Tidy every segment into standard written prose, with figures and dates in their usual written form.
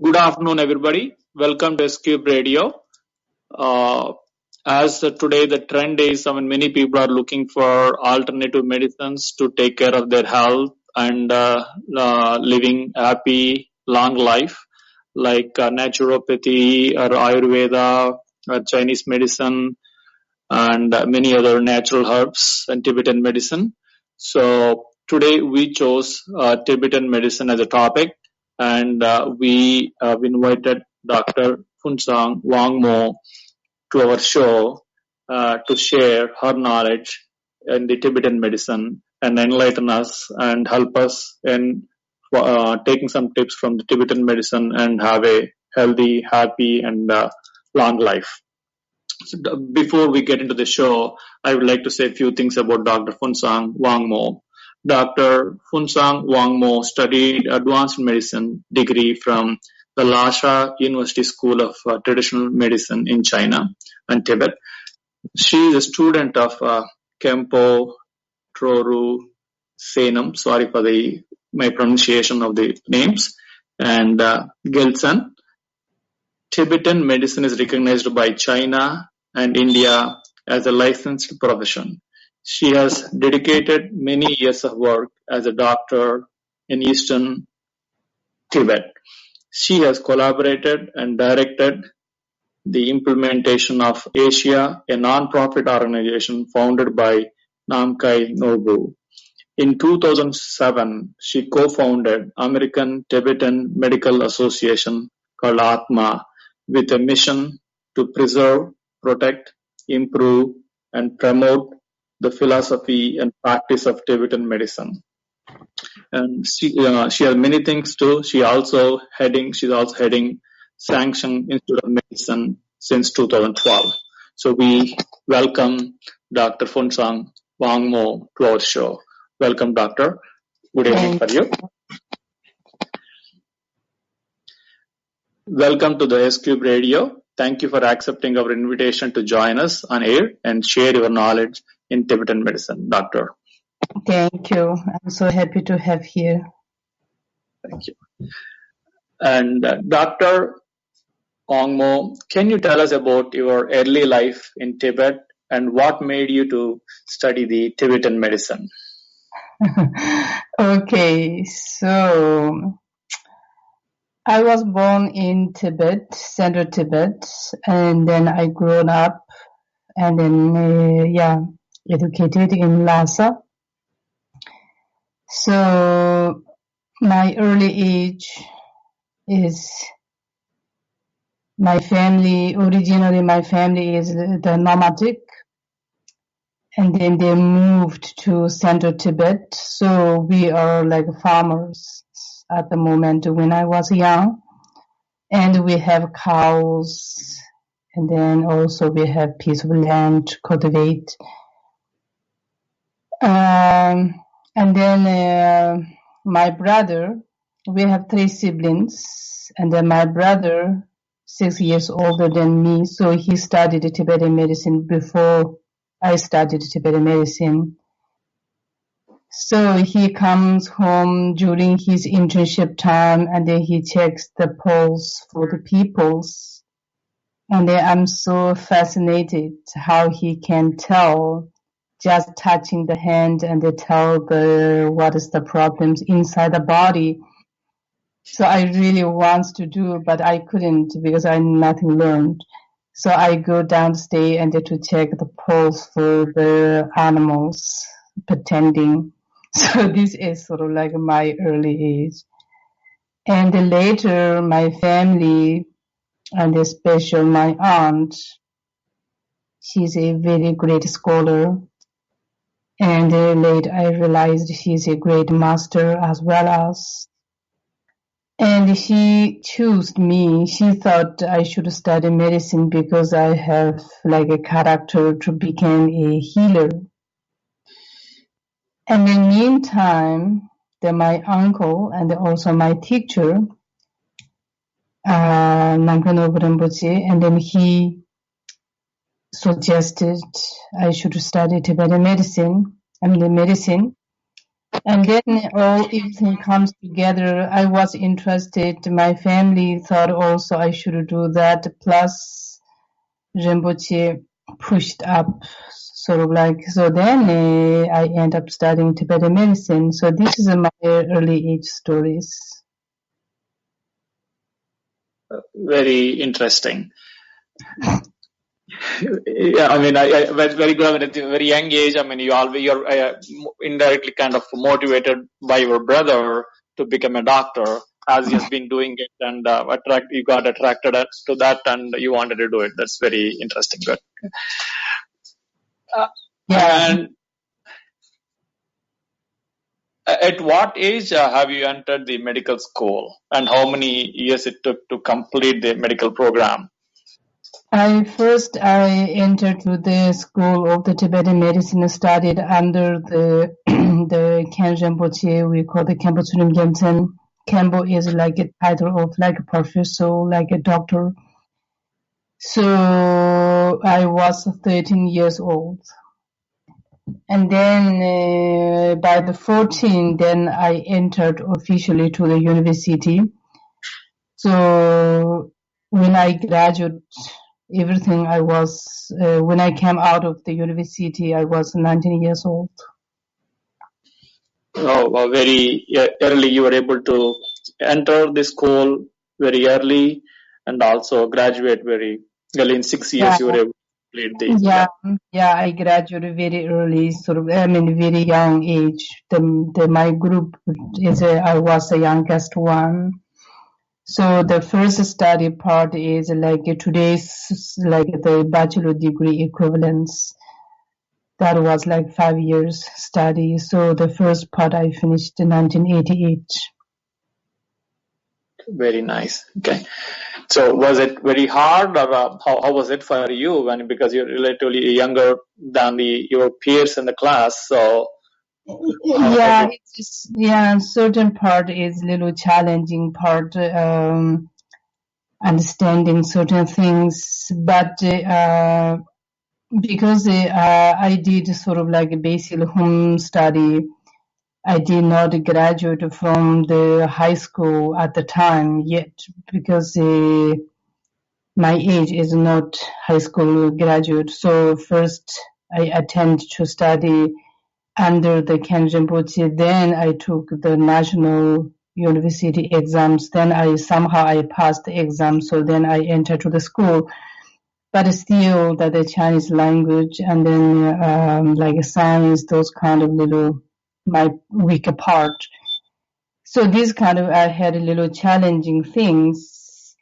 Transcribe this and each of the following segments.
Good afternoon, everybody. Welcome to Escape Radio. As today the trend is, many people are looking for alternative medicines to take care of their health and living happy, long life, like naturopathy or Ayurveda or Chinese medicine and many other natural herbs and Tibetan medicine. So today we chose Tibetan medicine as a topic, and we have invited Dr. Phuntsog Wangmo to our show to share her knowledge in the Tibetan medicine and enlighten us and help us in taking some tips from the Tibetan medicine and have a healthy, happy, and long life. So before we get into the show, I would like to say a few things about Dr. Phuntsog Wangmo. Dr. Phuntsog Wangmo studied advanced medicine degree from the Lhasa University School of Traditional Medicine in China and Tibet. She is a student of Kempo Troru Senam, sorry for my pronunciation of the names, and Gelsen. Tibetan medicine is recognized by China and India as a licensed profession. She has dedicated many years of work as a doctor in Eastern Tibet. She has collaborated and directed the implementation of Asia, a non-profit organization founded by Namkhai Nobu. In 2007, she co-founded American Tibetan Medical Association called ATMA with a mission to preserve, protect, improve, and promote the philosophy and practice of Tibetan medicine. And she has many things too. She's also heading Sanction Institute of Medicine since 2012. So we welcome Dr. Phuntsog Wangmo to our show. Welcome, Doctor. Good evening for you. Welcome to the S-Cube Radio. Thank you for accepting our invitation to join us on air and share your knowledge in Tibetan medicine, Doctor. Thank you. I'm so happy to have here. Thank you. And Dr. Wangmo, can you tell us about your early life in Tibet and what made you to study the Tibetan medicine? Okay, so I was born in Tibet, Central Tibet, and then I grew up and then, educated in Lhasa. So my early age is originally my family is the nomadic, and then they moved to Central Tibet. So we are like farmers at the moment when I was young. And we have cows, and then also we have piece of land to cultivate. And then my brother, we have 3 siblings, and then my brother, 6 years older than me, so he studied Tibetan medicine before I studied Tibetan medicine. So he comes home during his internship time, and then he checks the pulse for the peoples. And then I'm so fascinated how he can tell just touching the hand and they tell what is the problems inside the body. So I really want to do, but I couldn't because I nothing learned. So I go downstairs and to check the pulse for the animals, pretending. So this is sort of like my early age. And then later my family, and especially my aunt, she's a very great scholar. And later I realized she's a great master as well as. And she chose me. She thought I should study medicine because I have like a character to become a healer. And in the meantime, my uncle and also my teacher, Namkhai Rinpoche, and then he suggested I should study Tibetan medicine. And then everything comes together. I was interested. My family thought also I should do that. Plus, Rinpoche pushed up, sort of like. So then I end up studying Tibetan medicine. So this is my early age stories. Very interesting. Yeah, I mean, very good. I mean, at a very young age, I mean, you're indirectly kind of motivated by your brother to become a doctor, as he has been doing it, and you got attracted to that, and you wanted to do it. That's very interesting. Good. Yeah. And at what age have you entered the medical school, and how many years it took to complete the medical program? I entered to the school of the Tibetan medicine, studied under the the Khen Rinpoche. We call the Khenpo Tsurim Gyaltsen. Khenpo is like a title of like a professor, like a doctor. So I was 13 years old. And then by the 14, then I entered officially to the university. So when I graduated, everything I was, when I came out of the university, I was 19 years old. Oh, well, very early you were able to enter the school very early and also graduate very early. In 6 years, Yeah, you were able to complete the, yeah, I graduated very early, very young age. My group is, I was the youngest one. So the first study part is like today's, like the bachelor degree equivalence. That was like 5 years study. So the first part I finished in 1988. Very nice. Okay. So was it very hard, or how was it for you because you're relatively younger than your peers in the class? So Yeah, certain part is little challenging part, understanding certain things, but because I did sort of like a basic home study, I did not graduate from the high school at the time yet because my age is not high school graduate. So first I attend to study under the Khen Rinpoche. Then I took the national university exams. Then I passed the exam. So then I entered to the school. But still the Chinese language and then like science, those kind of little my weaker part. So this kind of I had a little challenging things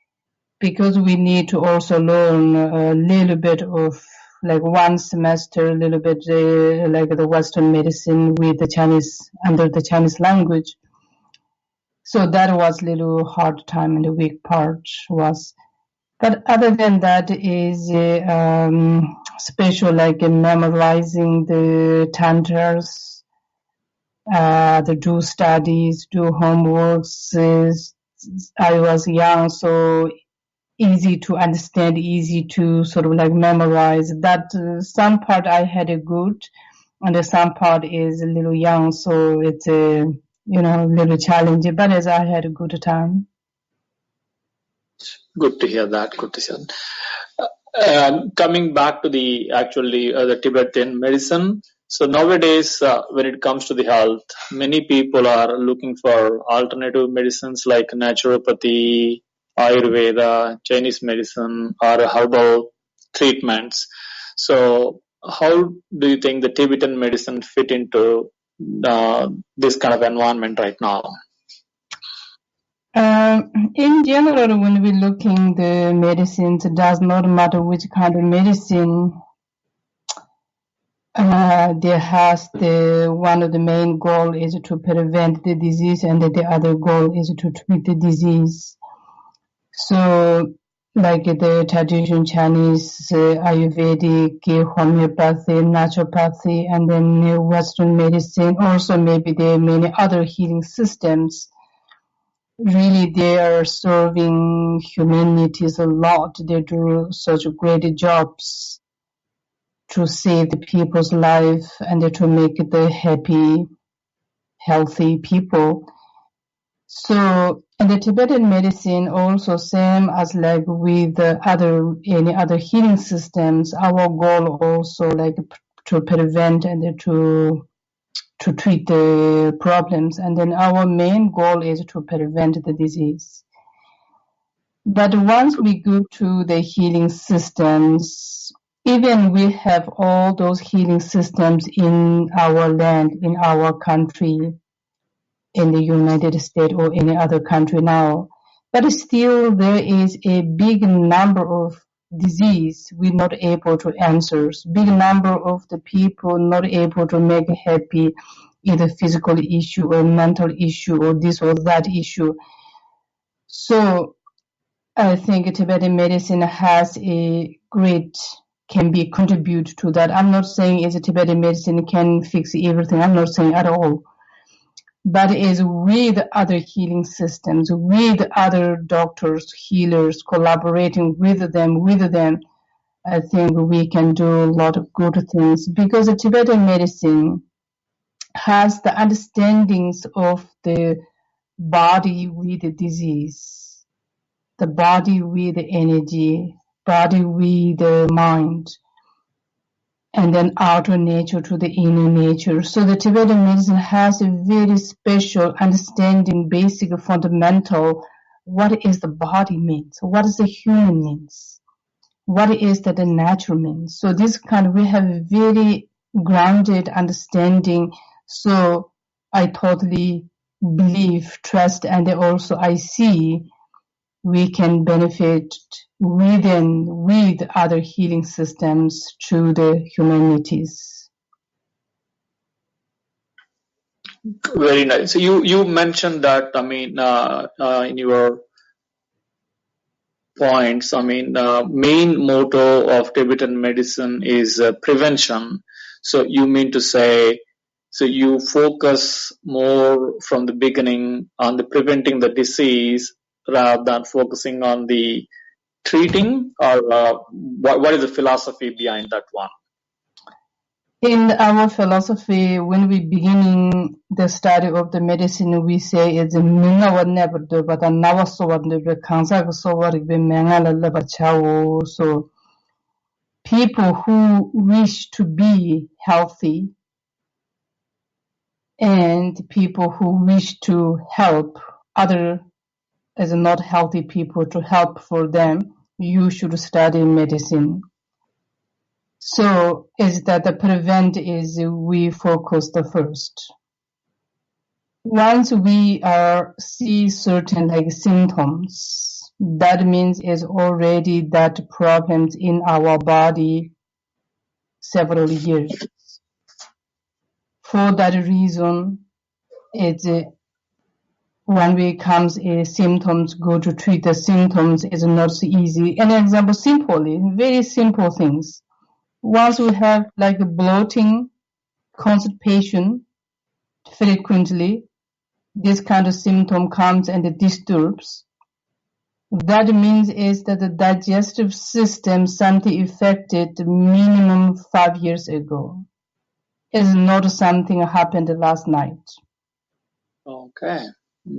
because we need to also learn a little bit of like one semester, a little bit like the Western medicine with the Chinese under the Chinese language. So that was a little hard time, and the weak part was. But other than that is special, like memorizing the tantras, the do studies, do homeworks. I was young, so easy to understand, easy to sort of like memorize. That some part I had a good, and some part is a little young, so it's a little challenging. But as I had a good time. good to hear that. Good to hear. Coming back to the Tibetan medicine. So nowadays, when it comes to the health, many people are looking for alternative medicines like naturopathy, Ayurveda, Chinese medicine, or herbal treatments. So how do you think the Tibetan medicine fit into this kind of environment right now? In general, when we're looking the medicines, it does not matter which kind of medicine. There has one of the main goal is to prevent the disease, and the other goal is to treat the disease. So, like the traditional Chinese, Ayurvedic, homeopathy, naturopathy, and then Western medicine. Also, maybe there are many other healing systems. Really, they are serving humanities a lot. They do such great jobs to save the people's life and to make them happy. healthy people. So in the Tibetan medicine, also same as like with any other healing systems, our goal also like to prevent and to treat the problems, and then our main goal is to prevent the disease. But once we go to the healing systems, even we have all those healing systems in our land, in our country, in the United States or any other country now, but still there is a big number of disease we're not able to answer. Big number of the people not able to make happy, either physical issue or mental issue or this or that issue. So I think Tibetan medicine has a great can be contribute to that. I'm not saying is Tibetan medicine can fix everything. I'm not saying at all. But is with other healing systems, with other doctors, healers, collaborating with them, I think we can do a lot of good things, because the Tibetan medicine has the understandings of the body with the disease, the body with the energy, body with the mind, and then outer nature to the inner nature. So the Tibetan medicine has a very special understanding, basic, fundamental, what is the body means, what is the human means, what is that the natural means. So this kind we have a very grounded understanding. So I totally believe, trust, and also I see we can benefit with other healing systems to the humanities. Very nice. So you mentioned that, I mean, in your points, I mean, main motto of Tibetan medicine is prevention. So you mean to say, so you focus more from the beginning on the preventing the disease rather than focusing on the treating, or what is the philosophy behind that one? In our philosophy, when we beginning the study of the medicine, we say it's a so people who wish to be healthy and people who wish to help other as not healthy people to help for them, you should study medicine. So is that the prevent is we focus the first. Once we see certain like symptoms, that means is already that problems in our body several years. For that reason, it's when we comes symptoms, go to treat the symptoms is not so easy. An example, simply, very simple things. Once we have like bloating, constipation frequently, this kind of symptom comes and it disturbs. That means is that the digestive system something affected minimum 5 years ago. It's not something happened last night. Okay.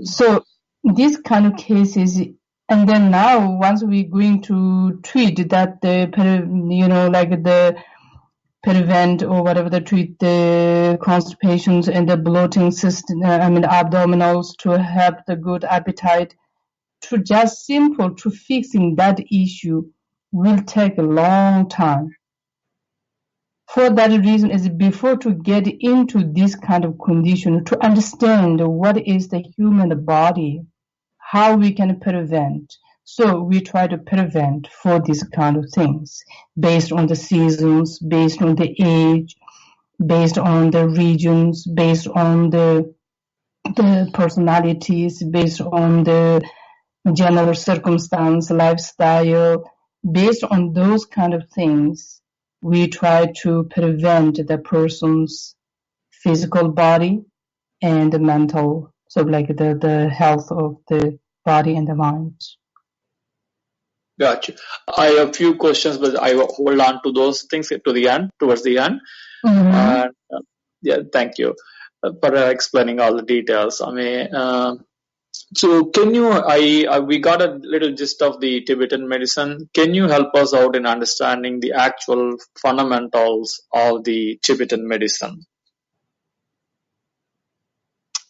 So this kind of cases, and then now once we're going to treat that the prevent or whatever the treat the constipations and the bloating system, abdominals to have the good appetite, to just simple to fixing that issue will take a long time. For that reason is before to get into this kind of condition, to understand what is the human body, how we can prevent. So we try to prevent for these kind of things based on the seasons, based on the age, based on the regions, based on the personalities, based on the general circumstance, lifestyle. Based on those kind of things, we try to prevent the person's physical body and the mental, so like the health of the body and the mind. Gotcha. I have a few questions, but I will hold on to those things to the end, towards the end. Mm-hmm. Yeah, thank you. for explaining all the details. I mean, so can you? We got a little gist of the Tibetan medicine. Can you help us out in understanding the actual fundamentals of the Tibetan medicine?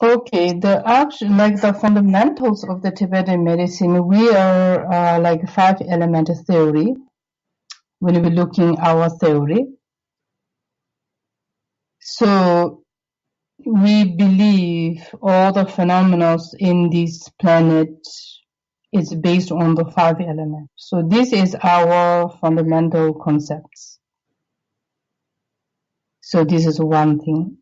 Okay, the fundamentals of the Tibetan medicine, we are like 5-element theory. When we're looking our theory, so we believe all the phenomena in this planet is based on the 5 elements. So this is our fundamental concepts. So this is one thing.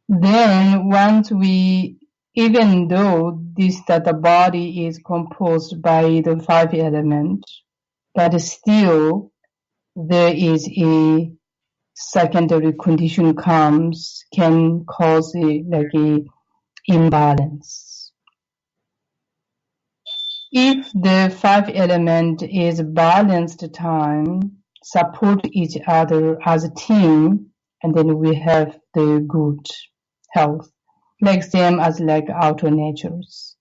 Then once even though that the body is composed by the 5 elements, but still there is a secondary condition can cause a imbalance. If the 5 element is balanced time, support each other as a team, and then we have the good health, like same as like outer natures.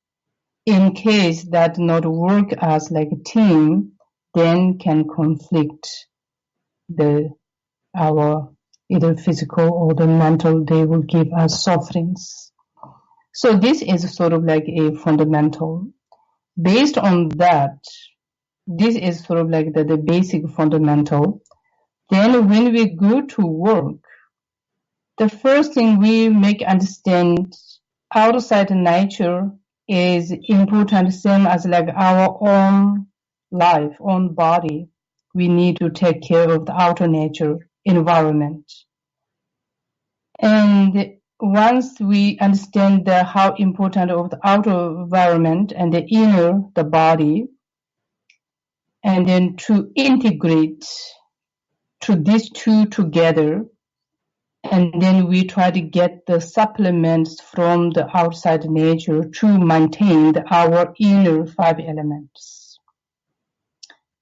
In case that not work as like a team, then can conflict our either physical or the mental, they will give us sufferings. So this is sort of like a fundamental. Based on that, this is sort of like the basic fundamental. Then when we go to work, the first thing we make understand outside nature is important, same as like our own life, own body. We need to take care of the outer nature environment. And once we understand how important of the outer environment and the inner, the body, and then to integrate to these two together, and then we try to get the supplements from the outside nature to maintain our inner 5 elements.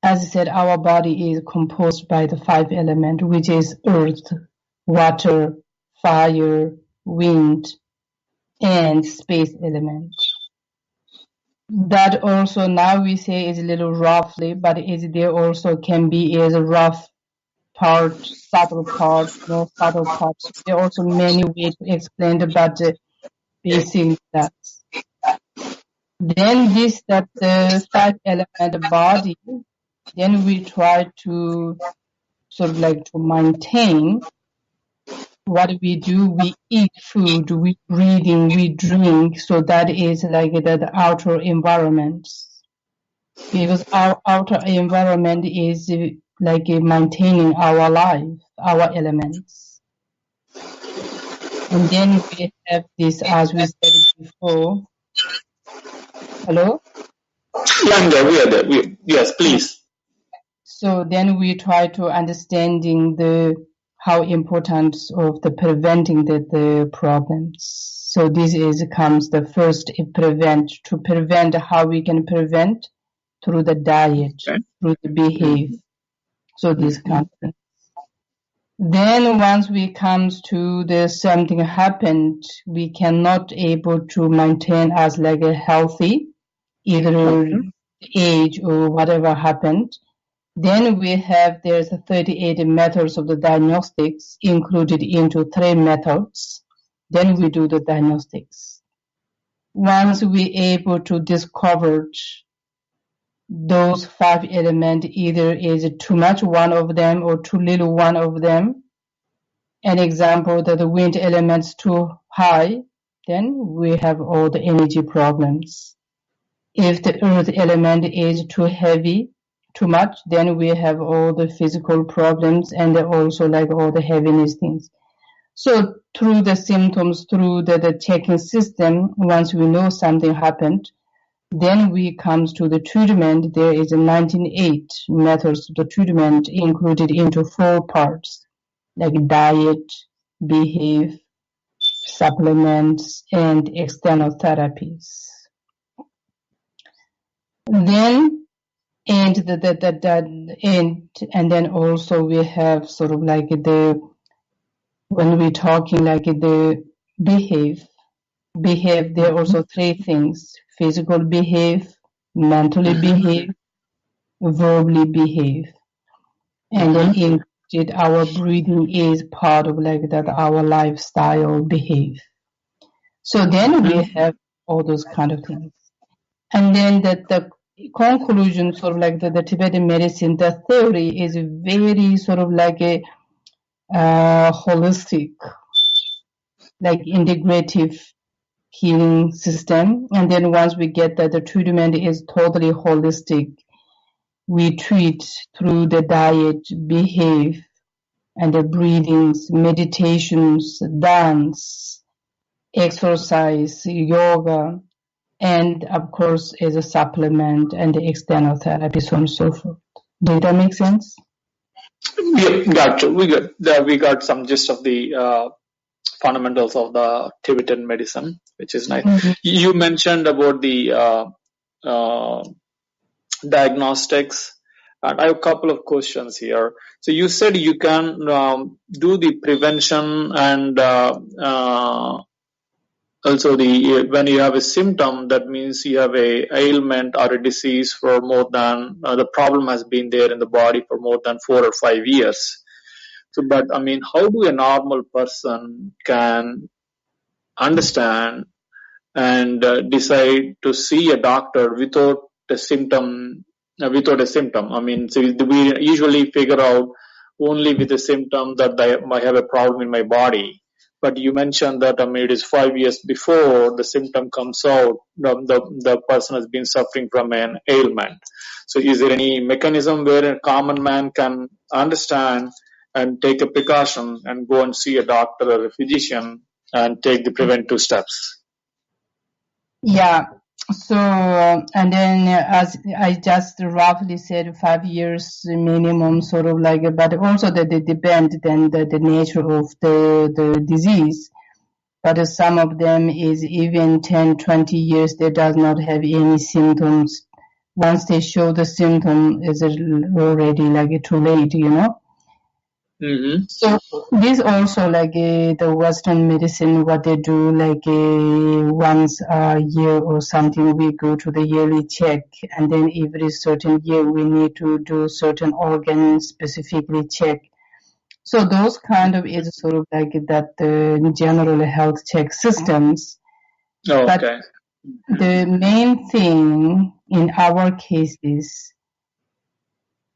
As I said, our body is composed by the 5 elements, which is earth, water, fire, wind, and space element. That also now we say is a little roughly, but is there also can be is a rough part, subtle part, no subtle parts. There are also many ways to explain about the basic that. Then that the 5 element body, then we try to sort of like to maintain what we do. We eat food, we breathing, we drink. So that is like the outer environment. Because our outer environment is like maintaining our life, our elements. And then we have this, as we said before. Hello? Yeah, we are there. Yes, please. So then we try to understanding how important of the preventing the problems. So this comes the first to prevent how we can prevent through the diet, through the behavior. So this kind of thing. Then once we comes to something happened, we cannot able to maintain as like a healthy, either age or whatever happened. Then we have there's 38 methods of the diagnostics included into 3 methods. Then we do the diagnostics. Once we able to discover those 5 elements, either is too much one of them or too little one of them. An example that the wind element's too high, then we have all the energy problems. If the earth element is too heavy, too much, then we have all the physical problems and also like all the heaviness things. So through the symptoms, through the checking system, once we know something happened, then we comes to the treatment. There is 98 methods of the treatment included into 4 parts, like diet, behave, supplements, and external therapies. Then and then also we have sort of like when we're talking like behave. There are also three things: physical behave, mentally behave, verbally behave. And then included our breathing is part of like that our lifestyle behave. So then we have all those kind of things. And then the conclusion, sort of like the Tibetan medicine, the theory is very sort of like a holistic, like integrative healing system. And then once we get that the treatment is totally holistic, we treat through the diet, behave, and the breathings, meditations, dance, exercise, yoga, and of course as a supplement and the external therapy, so on and so forth. Did that make sense? Yeah, got you. We got some gist of the fundamentals of the Tibetan medicine, which is nice. You mentioned about the uh, diagnostics, and I have a couple of questions here. So you said you can do the prevention and also the when you have a symptom, that means you have a ailment or a disease for more than the problem has been there in the body for more than 4 or 5 years. So, but I mean, how do a normal person can understand and decide to see a doctor without a symptom? Without a symptom, I mean, so we usually figure out only with a symptom that I might have a problem in my body. But you mentioned that I mean, it is 5 years before the symptom comes out, the person has been suffering from an ailment. So, is there any mechanism where a common man can understand and take a precaution and go and see a doctor or a physician and take the preventive steps? Yeah. So, and then as I just roughly said, 5 years minimum, sort of like, but also that they depend then the nature of the disease. But some of them is even 10, 20 years, they does not have any symptoms. Once they show the symptom, is it already like too late, you know? So this also like the Western medicine, what they do like once a year or something, we go to the yearly check, and then every certain year we need to do certain organs specifically check. So those kind of is sort of like that the general health check systems. Oh, but okay. the main thing in our cases,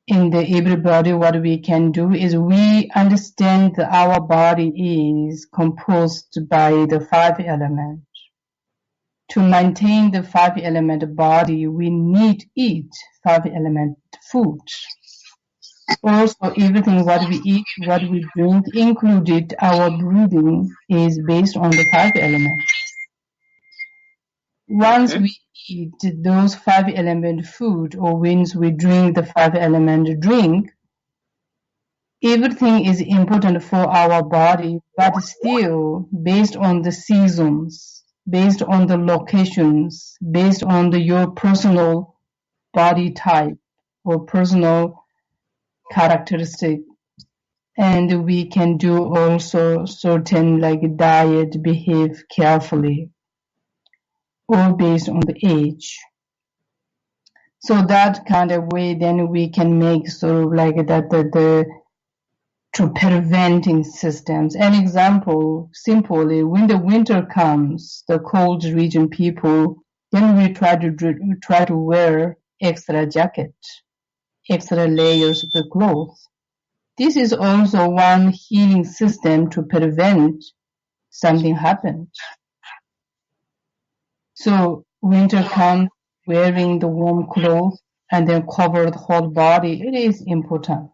in the everybody, what we can do is we understand that our body is composed by the 5 elements. To maintain the 5 element body, we need to eat 5 element food. Also, everything what we eat, what we drink, included our breathing, is based on the 5 elements. Once we eat those 5 element food, or once we drink the 5 element drink, everything is important for our body, but still based on the seasons, based on the locations, based on your personal body type or personal characteristic. And we can do also certain like diet, behave carefully, all based on the age. So that kind of way, then we can make sort of like that to preventing systems. An example, simply, when the winter comes, the cold region people, then we try to wear extra jacket, extra layers of the clothes. This is also one healing system to prevent something happen. So winter comes, wearing the warm clothes and then cover the whole body, it is important.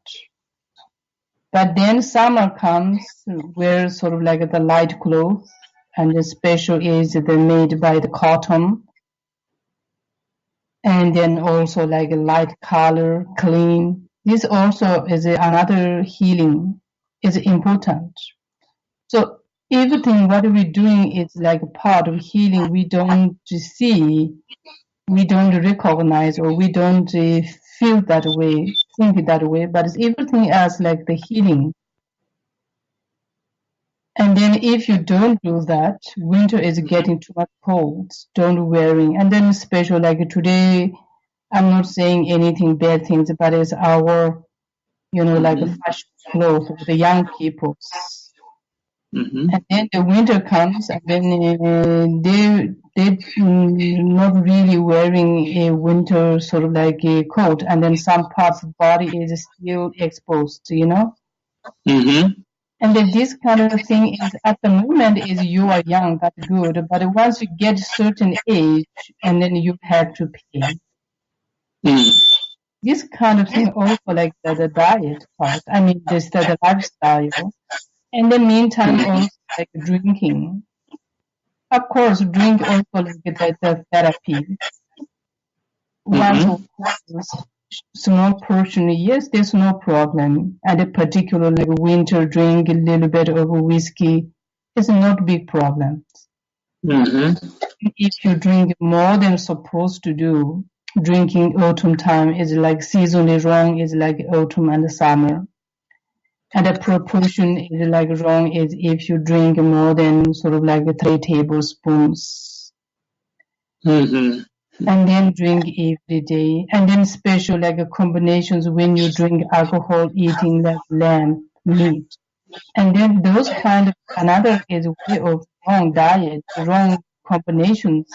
But then summer comes, wear sort of like the light clothes, and the special is the made by the cotton, and then also like a light color, clean. This also is another healing, is important. So everything what we're doing is like a part of healing. We don't see, we don't recognize, or we don't feel that way, think that way, but it's everything else like the healing. And then if you don't do that, winter is getting too much cold, don't wearing. And then special like today, I'm not saying anything bad things, but it's our, like a fashion clothes for the young people. And then the winter comes, and then they not really wearing a winter sort of like a coat, and then some parts of the body is still exposed. And then this kind of thing is at the moment is you are young, that's good, but once you get a certain age, and then you have to pay. This kind of thing also like the diet part. I mean, this the lifestyle. In the meantime, also like drinking. Of course, drink also like the therapy. Once or twice, small portion, yes, there's no problem. And a particular like winter drink a little bit of whiskey is not big problem. If you drink more than supposed to do, drinking autumn time is like seasonally wrong, is like autumn and summer. And the proportion is like wrong is if you drink more than sort of like 3 tablespoons. And then drink every day. And then special like combinations when you drink alcohol, eating like lamb meat. And then those kind of another is way of wrong diet, wrong combinations.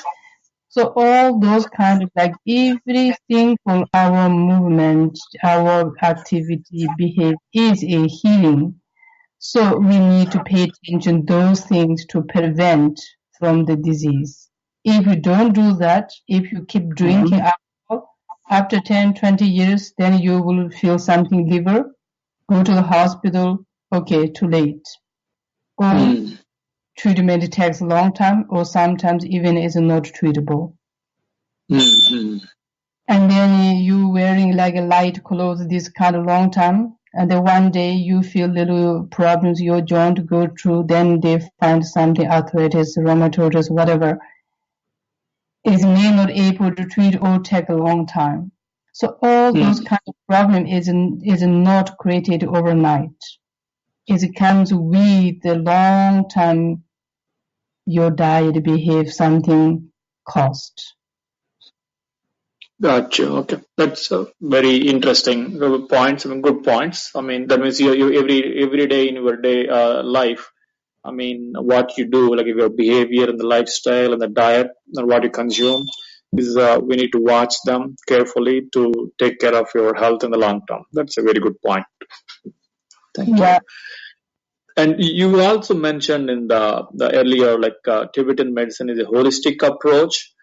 So all those kind of like everything for our movement, our activity, behavior is a healing. So we need to pay attention to those things to prevent from the disease. If you don't do that, if you keep drinking alcohol, after 10, 20 years, then you will feel something liver, go to the hospital, okay, too late. Or treatment takes a long time, or sometimes even is not treatable. And then you wearing like a light clothes this kind of long time, and then one day you feel little problems, your joint go through, then they find something, arthritis, rheumatoid, whatever, is may not able to treat or take a long time. So all those kind of problem is not created overnight. It comes with the long time your diet behave something cost. Gotcha. Okay, that's very interesting points. I mean, good points. I mean, that means you every day in your day life. I mean, what you do, like your behavior and the lifestyle and the diet and what you consume, is we need to watch them carefully to take care of your health in the long term. That's a very good point. Thank you. And you also mentioned in the earlier, like Tibetan medicine is a holistic approach.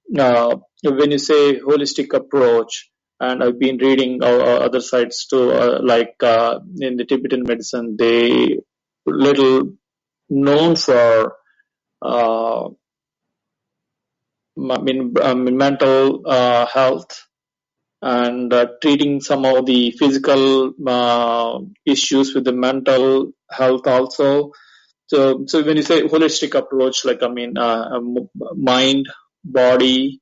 When you say holistic approach, and I've been reading other sites too, like in the Tibetan medicine, they little known for mental health and treating some of the physical issues with the mental health also. So when you say holistic approach, like I mean, mind, body,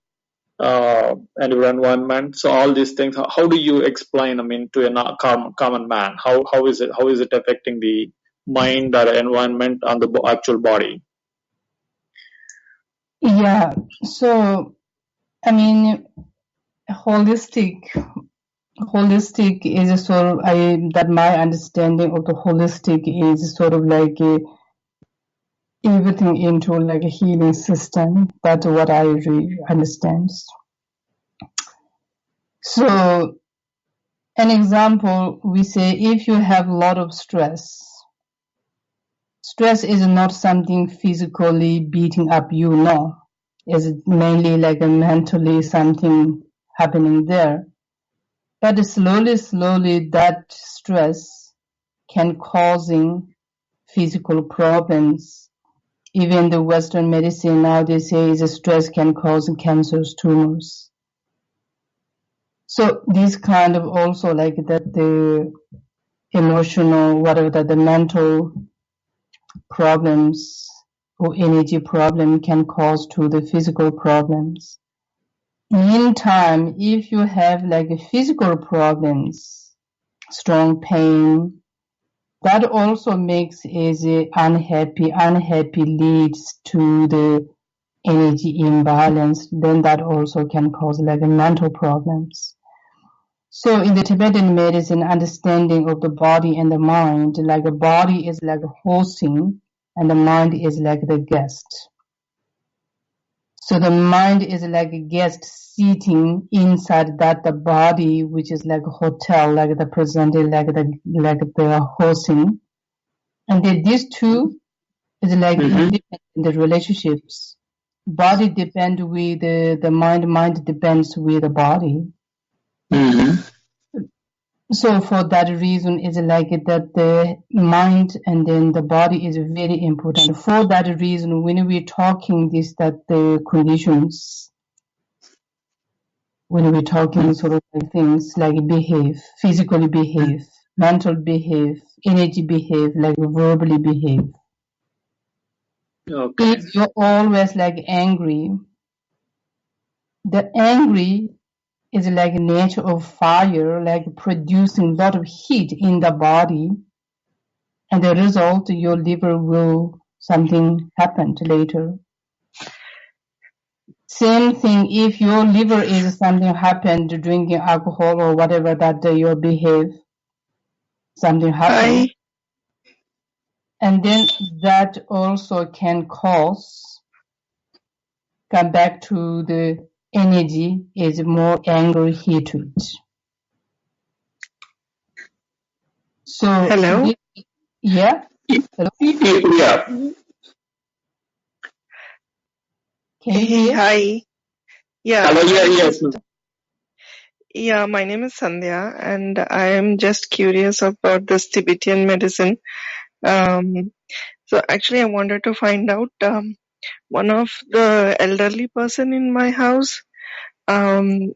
and your environment. So all these things. How do you explain? I mean, to a common man, how is it affecting the mind or environment on the actual body? Yeah. So I mean, holistic is a sort of that my understanding of the holistic is sort of like everything into like a healing system. That's what I really understand. So an example, we say if you have a lot of stress is not something physically beating up you, no. It's mainly like a mentally something happening there. But slowly that stress can causing physical problems. Even the Western medicine now they say the stress can cause cancers, tumors. So this kind of also like that the emotional, whatever that the mental problems or energy problem can cause to the physical problems. Meantime, if you have like physical problems, strong pain, that also makes is unhappy. Unhappy leads to the energy imbalance. Then that also can cause like mental problems. So in the Tibetan medicine, understanding of the body and the mind, like the body is like hosting and the mind is like the guest. So the mind is like a guest sitting inside that the body, which is like a hotel, like the presented, like the hosting. And then these two is like independent in the relationships. Body depend with the mind, mind depends with the body. So for that reason, it's like that the mind and then the body is very important. For that reason, when we're talking this, that the conditions, when we're talking sort of like things like behave, physically behave, mental behave, energy behave, like verbally behave. Okay. If you're always like angry, the angry is like nature of fire, like producing a lot of heat in the body. And the result, your liver will something happen later. Same thing if your liver is something happened drinking alcohol or whatever that you behave, something happened. And then that also can cause, come back to the energy is more angry hatred. So, Hello? yeah? Hello? Yeah. Can you Hey, hear? hi. Yeah, Hello. Yeah. I'm Yes. yeah, my name is Sandhya, and I am just curious about this Tibetan medicine. So actually, I wanted to find out, one of the elderly person in my house,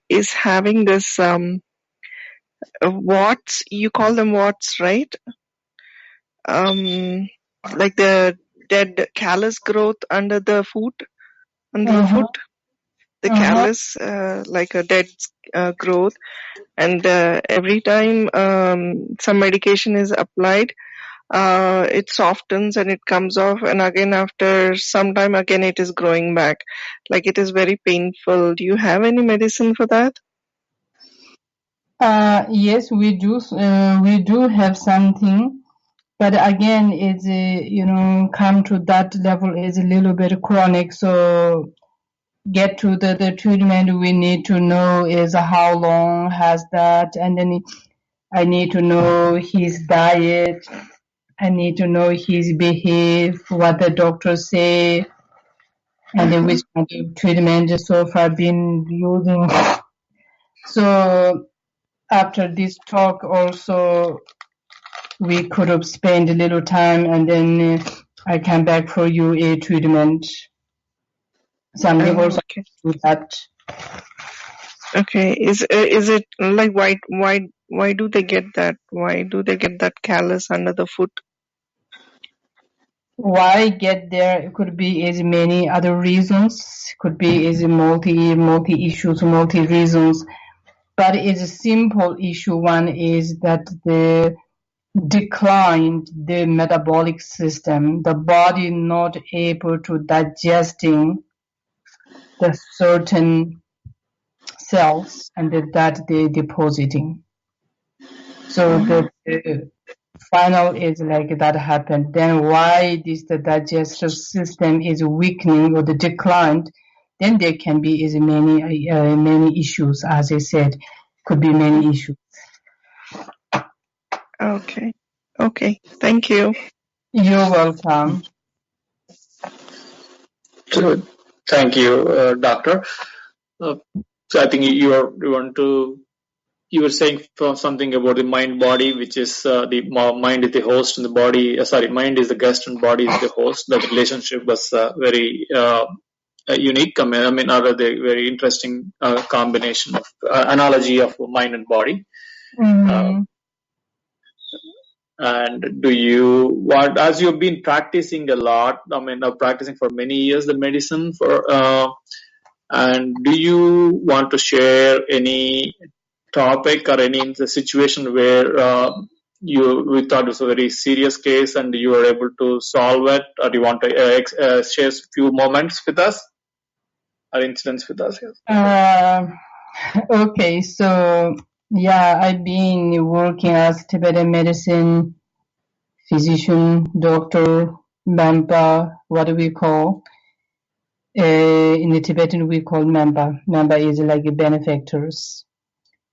is having this, warts. You call them warts, right? Like the dead callus growth under the foot, under the foot. The callus, like a dead growth, and every time some medication is applied, it softens and it comes off, and again after some time again it is growing back. Like it is very painful. Do you have any medicine for that? Yes, we do. We do have something, but again, it's come to that level is a little bit chronic. So get to the treatment. We need to know is how long has that, and then I need to know his diet. I need to know his behave, what the doctors say, and then which kind of treatment so far been using. So after this talk, also we could have spent a little time, and then I come back for you a treatment. Something also Okay. to that. Okay. Is it like why do they get that? Why do they get that callus under the foot? Why get there? It could be as many other reasons. Could be as multi issues, multi reasons. But it's a simple issue. One is that the declined the metabolic system, the body not able to digesting the certain cells, and that they depositing. So the final is like that happened. Then why the digestive system is weakening or the declined? Then there can be is many issues. As I said, could be many issues. Okay. Okay. Thank you. You're welcome. So, thank you, doctor. So I think you were saying something about the mind body, which is the mind is the host and the body. Mind is the guest and body is the host. That relationship was very unique. I mean, or the very interesting combination of analogy of mind and body. And do you want, as you've been practicing a lot, I mean, practicing for many years the medicine and do you want to share any topic or any situation where we thought it was a very serious case, and you were able to solve it. Or do you want to share a few moments with us, or incidents with us? Yes. Okay, so yeah, I've been working as Tibetan medicine physician, doctor, Menpa, what do we call? In the Tibetan we call Menpa. Menpa is like a benefactors.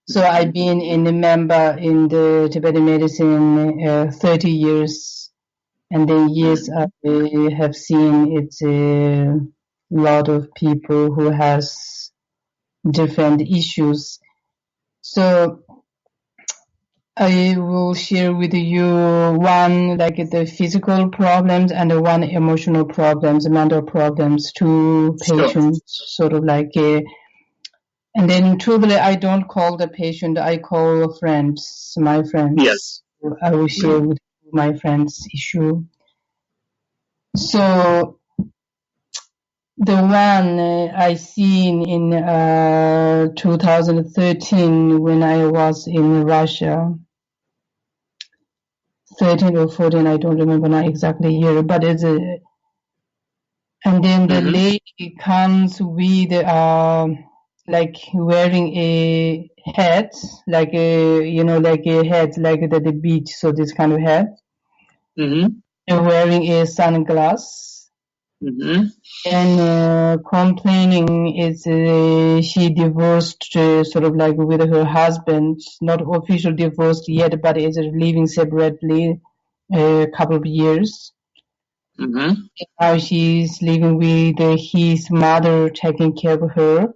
So I've been in the Menpa in the Tibetan medicine 30 years, and then years I have seen it's a lot of people who has different issues. So I will share with you one like the physical problems and one emotional problems, mental problems, two patients, sort of like and then truthfully I don't call the patient, I call friends, my friends. Yes. I will share with my friends issue. So the one I seen in 2013 when I was in Russia, 13 or 14, I don't remember now exactly year, but it's a, and then the lady comes with like wearing a hat, like a like a hat like the beach, so this kind of hat. And wearing a sunglass. And complaining is she divorced sort of like with her husband, not official divorced yet, but is living separately a couple of years. Now she's living with his mother, taking care of her.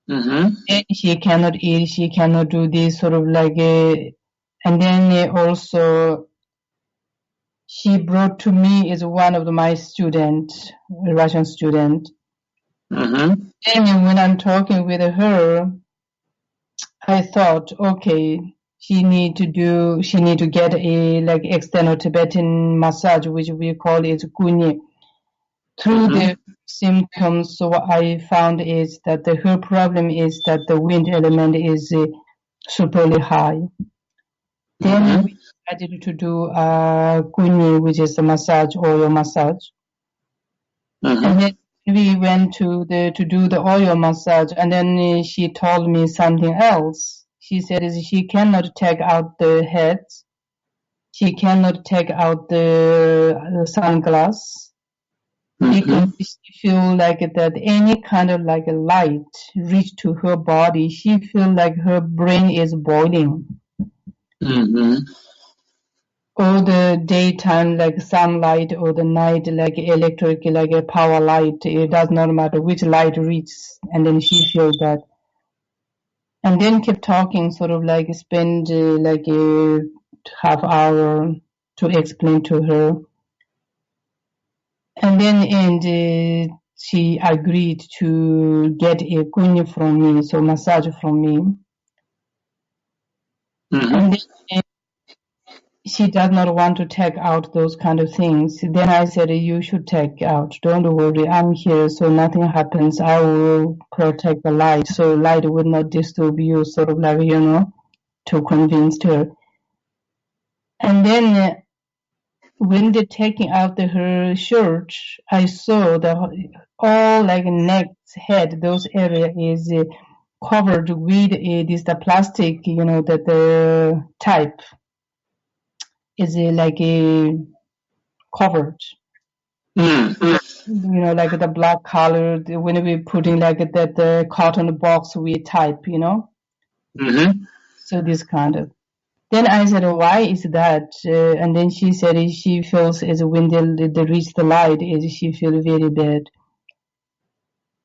And she cannot eat, she cannot do this sort of like and then also she brought to me is one of my student, Russian student. And when I'm talking with her, I thought, okay, she need to get a like external Tibetan massage, which we call it gunye. Through the symptoms, so what I found is that her problem is that the wind element is superly high. Then we decided to do gunye, which is a massage, oil massage. And then we went to do the oil massage, and then she told me something else. She said she cannot take out the head, she cannot take out the sunglass, because she feel like that any kind of like a light reach to her body, she feel like her brain is boiling. Or the daytime like sunlight, or the night like electric, like a power light, it does not matter which light reaches, and then she feels that. And then keep talking, sort of like spend like a half hour to explain to her. And then she agreed to get a gunye from me, so massage from me. And then she does not want to take out those kind of things. Then I said, you should take out. Don't worry, I'm here, so nothing happens. I will protect the light, so light will not disturb you, sort of like, to convince her. And then when they're taking out her shirt, I saw all like neck, head, those area is covered with the plastic, that the type is like a covered. Like the black color, when we putting like that the cotton box we type, So this kind of. Then I said, why is that? And then she said she feels as when they reach the light, she feel very bad.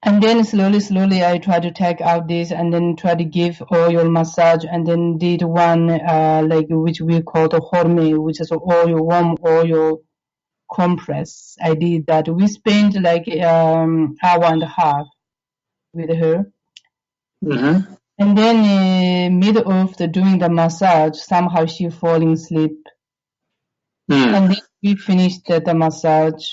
And then slowly I try to take out this, and then try to give oil massage, and then did one like which we call the horme, which is warm oil compress. I did that. We spent like hour and a half with her. And then middle of doing the massage, somehow she falling asleep. And then we finished the massage.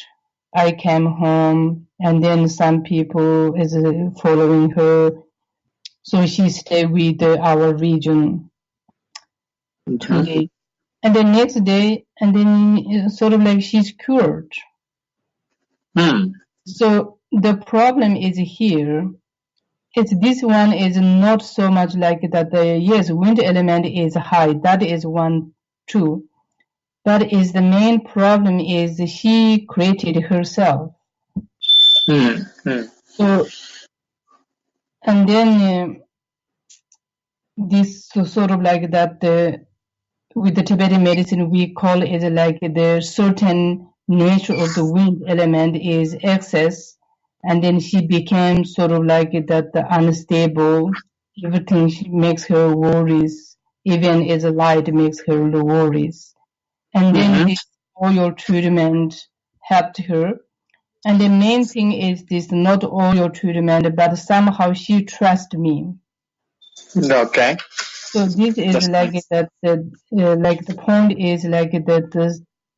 I came home, and then some people is following her. So she stayed with our region 2 days. And the next day, and then sort of like she's cured. So the problem is here. It's this one is not so much like that. Yes, wind element is high. That is one true. But is the main problem is she created herself. So, and then this sort of like that. With the Tibetan medicine, we call it like the certain nature of the wind element is excess, and then she became sort of like that unstable. Everything makes her worries, even as a light makes her worries. And then this oil treatment helped her. And the main thing is this, not oil treatment, but somehow she trusts me. Okay. So this is That's like nice. that. Like the point is like that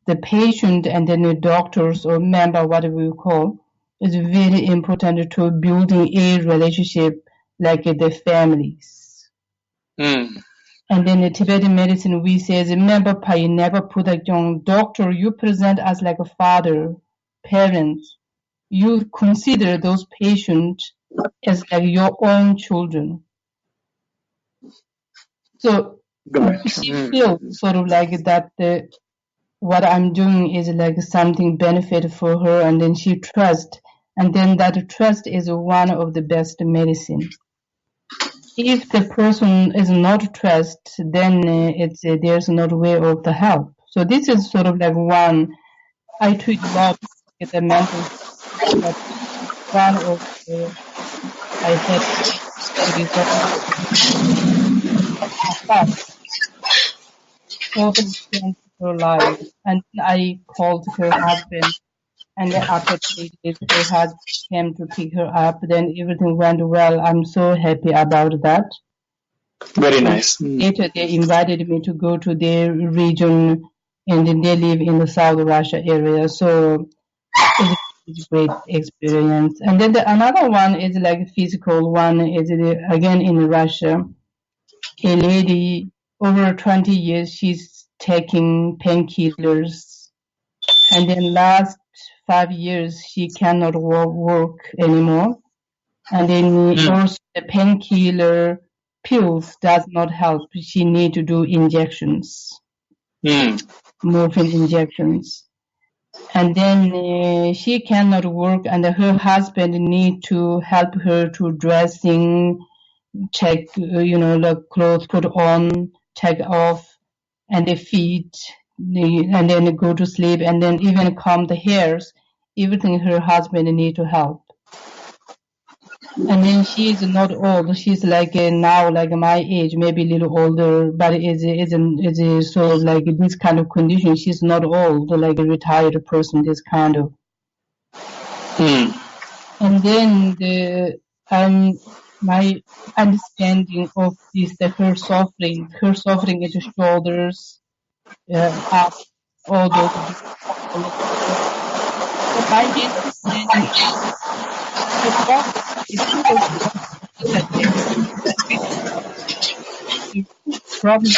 the patient and then the doctors or member, whatever we call, is very important to building a relationship like the families. And then the Tibetan medicine, we say, remember, you never put a young doctor. You present as like a father, parents. You consider those patients as like your own children. So she feels sort of like that what I'm doing is like something benefit for her, and then she trusts, and then that trust is one of the best medicine. If the person is not trust, then it's there's not way of the help. So this is sort of like one. I treat a lot with the mental, but one of the I had result totally changed her life. And I called her husband, and then after 3 days, her husband came to pick her up. Then everything went well. I'm so happy about that. Very nice. Later, they invited me to go to their region, and then they live in the South Russia area. So it's a great experience. And then another one is like physical one is again in Russia. A lady over 20 years, she's taking painkillers, and then last 5 years she cannot work anymore, and then also the painkiller pills does not help. She need to do injections, morphine injections, and then she cannot work, and her husband need to help her to dressing, check, the clothes put on, take off, and they feed, and then go to sleep, and then even comb the hairs. Everything her husband need to help. And then she is not old. She's like now like my age, maybe a little older, but is so like this kind of condition. She's not old, like a retired person. This kind of. And then my understanding of this, that her suffering is the shoulders, up, all those. So my understanding is the problem is problem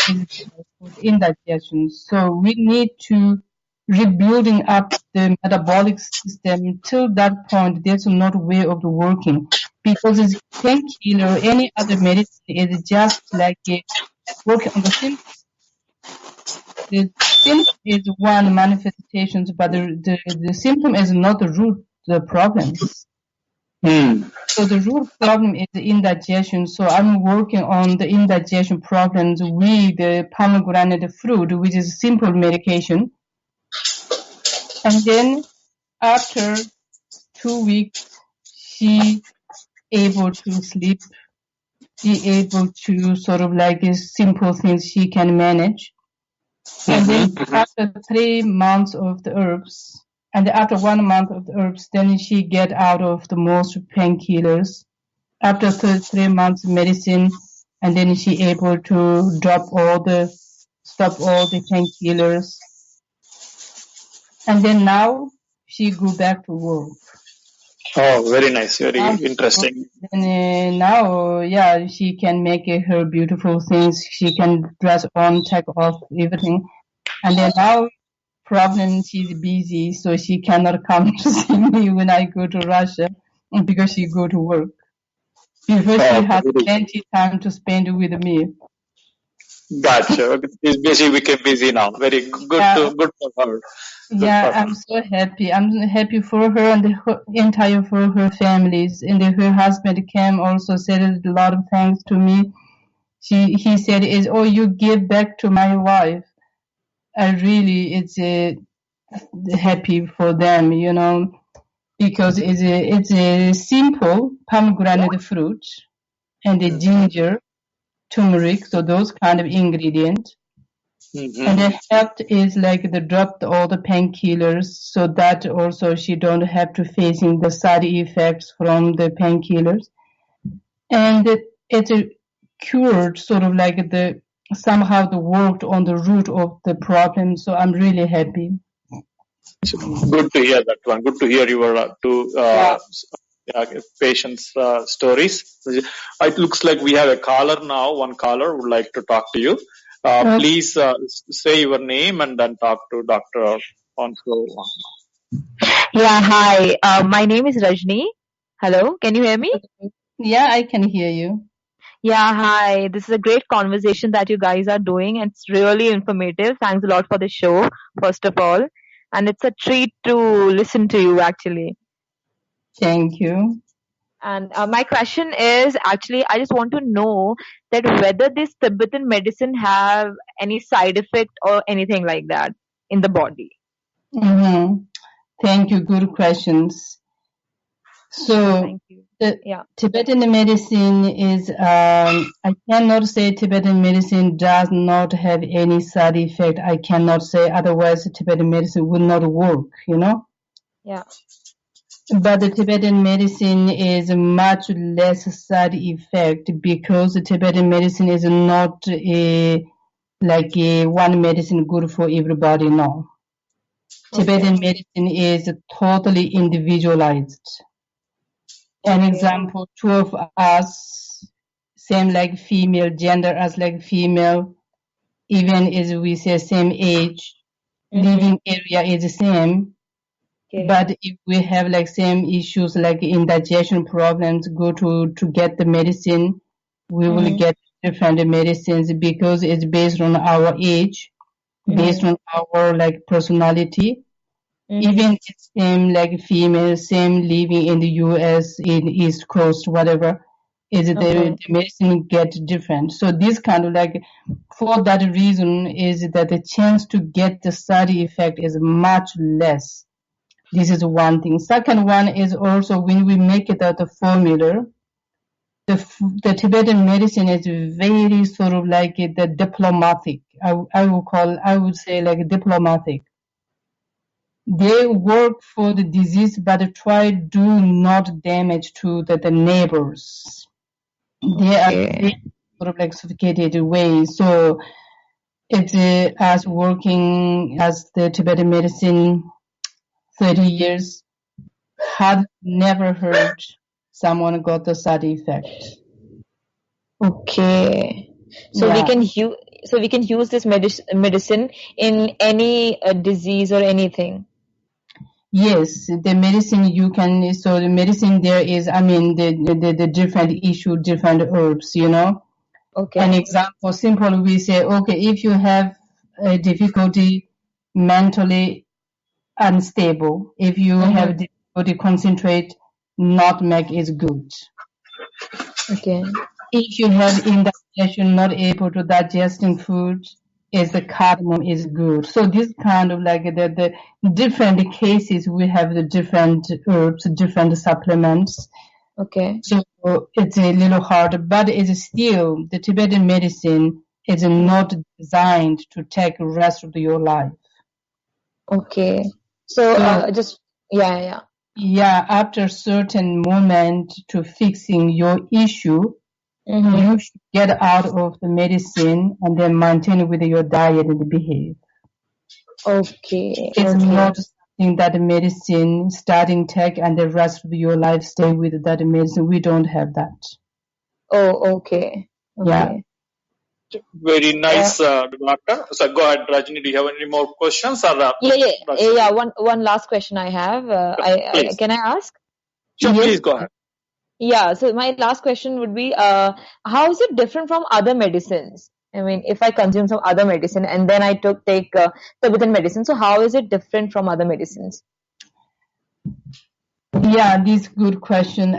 is indigestion. So we need to rebuilding up the metabolic system. Till that point, there's not way of the working, because it's painkiller, any other medicine is just like a working on the symptom. The symptom is one manifestations, but the symptom is not the root the problems. So the root problem is the indigestion. So I'm working on the indigestion problems with the pomegranate fruit, which is simple medication. And then after 2 weeks, she able to sleep. She able to sort of like simple things she can manage. And then after 3 months of the herbs, and after 1 month of the herbs, then she get out of the most painkillers. After 3 months medicine, and then she able to stop all the painkillers. And then now she go back to work. Oh, very nice. Very interesting. And now, yeah, she can make her beautiful things. She can dress on, take off, everything. And then now problem, she's busy, so she cannot come to see me when I go to Russia because she go to work. Before she has plenty time to spend with me. Gotcha. She's busy, became busy now. Very good. Yeah. Good for her. Good Yeah, for her. I'm so happy. I'm happy for her and entire for her families. And her husband came also said a lot of thanks to me. He said, "Is oh you give back to my wife." I really it's happy for them, you know, because it's a simple pomegranate fruit and the ginger, turmeric, so those kind of ingredients. And the health is like the dropped all the painkillers, so that also she don't have to facing the side effects from the painkillers. And it's cured sort of like the somehow the worked on the root of the problem. So I'm really happy. Good to hear that one. Good to hear your two patients' stories. It looks like we have a caller now. One caller would like to talk to you. Please say your name and then talk to Dr. Phuntsog Wangmo. Yeah, hi. My name is Rajni. Hello, can you hear me? Yeah, I can hear you. Yeah, hi. This is a great conversation that you guys are doing. And it's really informative. Thanks a lot for the show, first of all. And it's a treat to listen to you, actually. Thank you. And my question is actually, I just want to know that whether this Tibetan medicine have any side effect or anything like that in the body. Mm-hmm. Thank you. Good questions. So Thank you. the Yeah. Tibetan medicine is, I cannot say Tibetan medicine does not have any side effect. I cannot say otherwise Tibetan medicine would not work, you know? Yeah. But the Tibetan medicine is much less side effect because the Tibetan medicine is not like one medicine good for everybody, no. Tibetan medicine is totally individualized. An example, two of us, same like female, gender as like female, even as we say same age, living area is the same. But if we have like same issues like indigestion problems, go to get the medicine, we will get different medicines because it's based on our age, based on our like personality. Even it's same like female, same living in the US, in East Coast, whatever, is the medicine get different. So this kind of like, for that reason, is that the chance to get the side effect is much less. This is one thing. Second one is also when we make it out the formula, the Tibetan medicine is very sort of like the diplomatic. I would say like diplomatic. They work for the disease, but try do not damage to the neighbors. They are very sort of like sophisticated way. So it's as working as the Tibetan medicine 30 years, had never heard someone got the side effect. Okay. So Yeah. we can use this medicine in any disease or anything. Yes, the medicine you can. So the medicine there is, I mean, the different issue, different herbs. You know. Okay. An example, simple. We say, okay, if you have a difficulty mentally unstable, if you have difficulty concentrate, nutmeg is good. Okay. If you have indigestion, not able to digesting food, is the cardamom is good. So this kind of like the different cases, we have the different herbs, different supplements. Okay. So it's a little hard, but it's still the Tibetan medicine is not designed to take the rest of your life. Okay. So just yeah. Yeah, after a certain moment to fixing your issue, you should get out of the medicine and then maintain with your diet and behave. Okay. It's not something that medicine starting take and the rest of your life stay with that medicine. We don't have that. Oh, okay. Yeah. Very nice, doctor. So go ahead, Rajni. Do you have any more questions? Or, Yeah. One last question I have. please. Can I ask? Sure, Yes. please go ahead. Yeah. So my last question would be, how is it different from other medicines? I mean, if I consume some other medicine and then I take Tibetan medicine, so how is it different from other medicines? Yeah, this good question.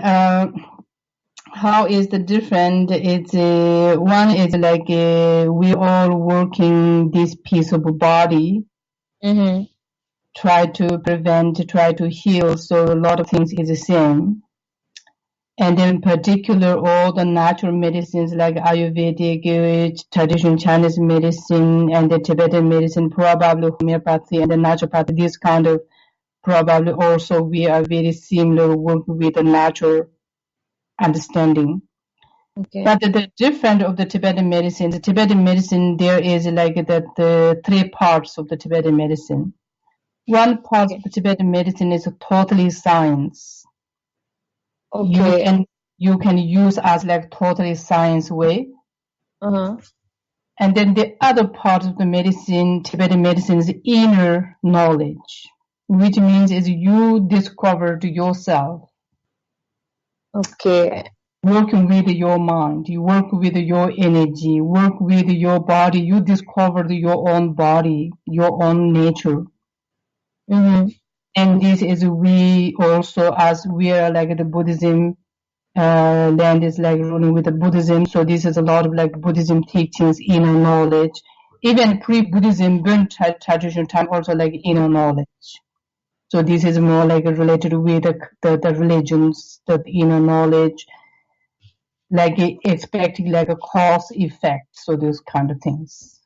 How is the different? It's one is like we all working this piece of body, Mm-hmm. try to prevent, try to heal. So a lot of things is the same. And in particular, all the natural medicines like Ayurvedic, traditional Chinese medicine, and the Tibetan medicine, probably homeopathy and the naturopathy, this kind of probably also we are very similar work with the natural understanding. Okay. But the different of the Tibetan medicine, there is like the three parts of the Tibetan medicine. One part of the Tibetan medicine is totally science. Okay. You can use as like totally science way. Uh-huh. And then the other part of the medicine, Tibetan medicine, is inner knowledge, which means is you discovered yourself. Okay. Working with your mind, you work with your energy, work with your body, you discovered your own body, your own nature. Mm-hmm. And this is we also, as we are like the Buddhism land is like ruling with the Buddhism, so this is a lot of like Buddhism teachings, inner knowledge. Even pre-Buddhism, Burn traditional time also like inner knowledge. So this is more like related with the religions, the inner knowledge, like expecting like a cause effect, so those kind of things.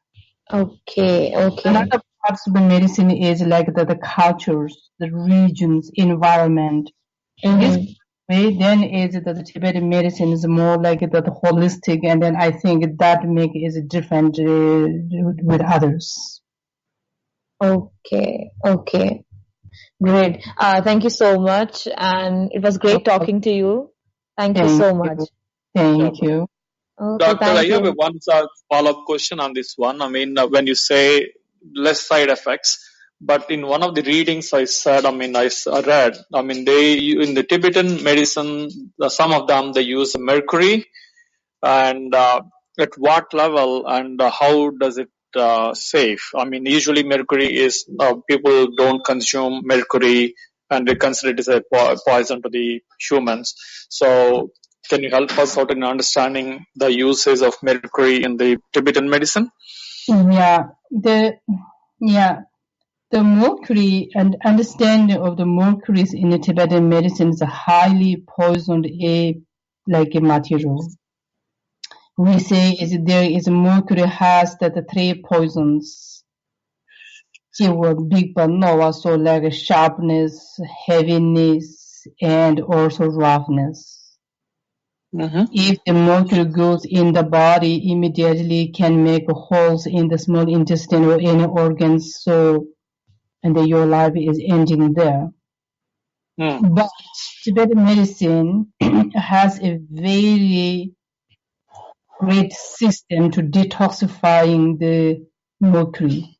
Okay. Another parts of the medicine is like the cultures, the regions, environment. This way then is that the Tibetan medicine is more like the holistic, and then I think that make is different with others. Okay. Great. Thank you so much, and it was great talking to you. Thank you so much. Thank you. Okay, Doctor, I thank have you. one follow-up question on this one. I mean, when you say less side effects, but in one of the readings I said, I read, in the Tibetan medicine, some of them, they use mercury, and at what level and how does it safe? I mean, usually mercury is, people don't consume mercury and they consider it as a poison to the humans. So can you help us out in understanding the uses of mercury in the Tibetan medicine? The mercury and understanding of the mercury in the Tibetan medicine is a highly poisoned like a material. We say there is mercury has the three poisons. It will big but no, so like sharpness, heaviness, and also roughness. If the mercury goes in the body, immediately can make holes in the small intestine or any organs, so and then your life is ending there. But Tibetan medicine has a very great system to detoxifying the mercury.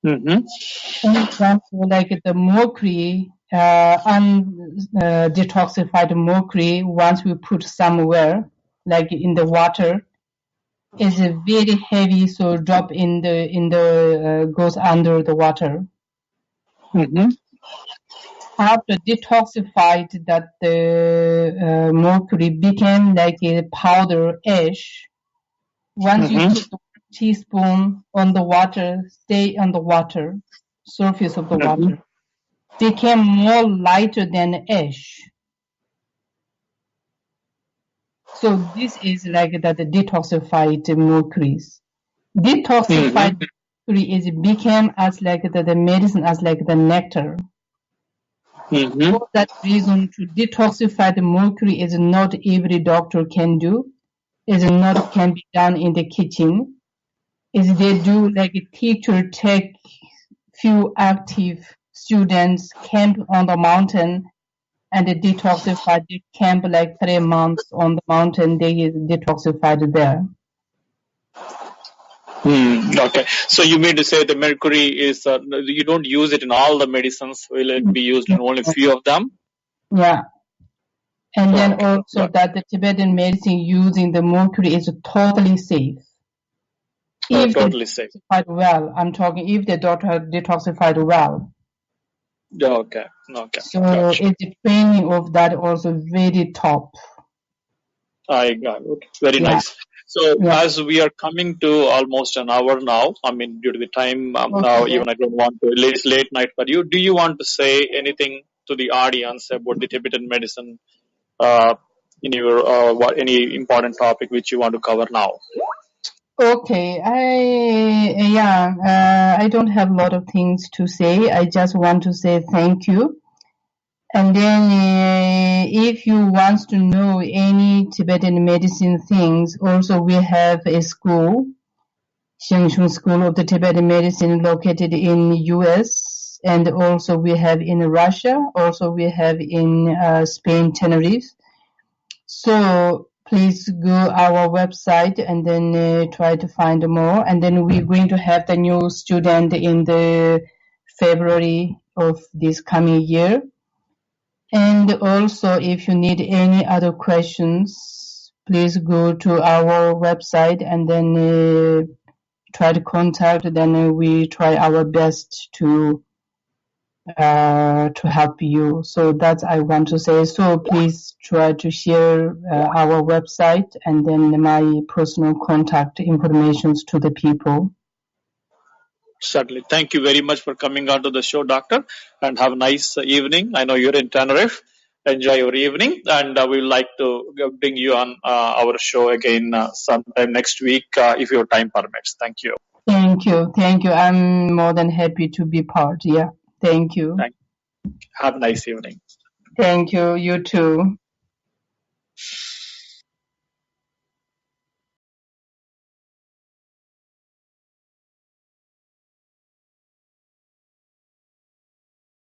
For example, like the mercury, detoxified mercury, once we put somewhere, like in the water, is very heavy, so drop in the goes under the water. After detoxified, that the mercury became like a powder ash. Once you put the teaspoon on the water, stay on the water, surface of the water, became more lighter than ash. So this is like that the detoxified mercuries. Detoxified mercury is became as like the medicine as like the nectar. For that reason, to detoxify the mercury is not every doctor can do. Is not can be done in the kitchen. Is they do like a teacher take few active students camp on the mountain and they detoxified. They camp like 3 months on the mountain. They detoxified there. Okay. So you mean to say the mercury is, you don't use it in all the medicines, will it be used in only few of them? Yeah. And then Okay. also that the Tibetan medicine using the mercury is totally safe. Oh, If they totally safe. detoxified well, I'm talking if the doctor detoxified well. Okay. Okay. So Gotcha. it's the training of that also very top. I got it. Very Yeah. nice. So Yeah. as we are coming to almost an hour now, I mean, due to the time now, Okay. even I don't want to, it's late night for you. Do you want to say anything to the audience about the Tibetan medicine, uh, in your, any important topic which you want to cover now? Okay. I don't have a lot of things to say. I just want to say thank you. And then if you want to know any Tibetan medicine things, also we have a school, Shengshun School of the Tibetan Medicine located in US, and also we have in Russia, also we have in Spain, Tenerife. So please go our website and then try to find more. And then we're going to have the new student in the February of this coming year. And also, if you need any other questions, please go to our website and then try to contact. Then we try our best to help you. So that's I want to say. So please try to share our website and then my personal contact informations to the people. Certainly. Thank you very much for coming on to the show, Doctor, and have a nice evening. I know you're in Tenerife. Enjoy your evening, and we would like to bring you on our show again sometime next week if your time permits. Thank you. Thank you. Thank you. I'm more than happy to be part. Yeah. Thank you. Have a nice evening. Thank you. You too.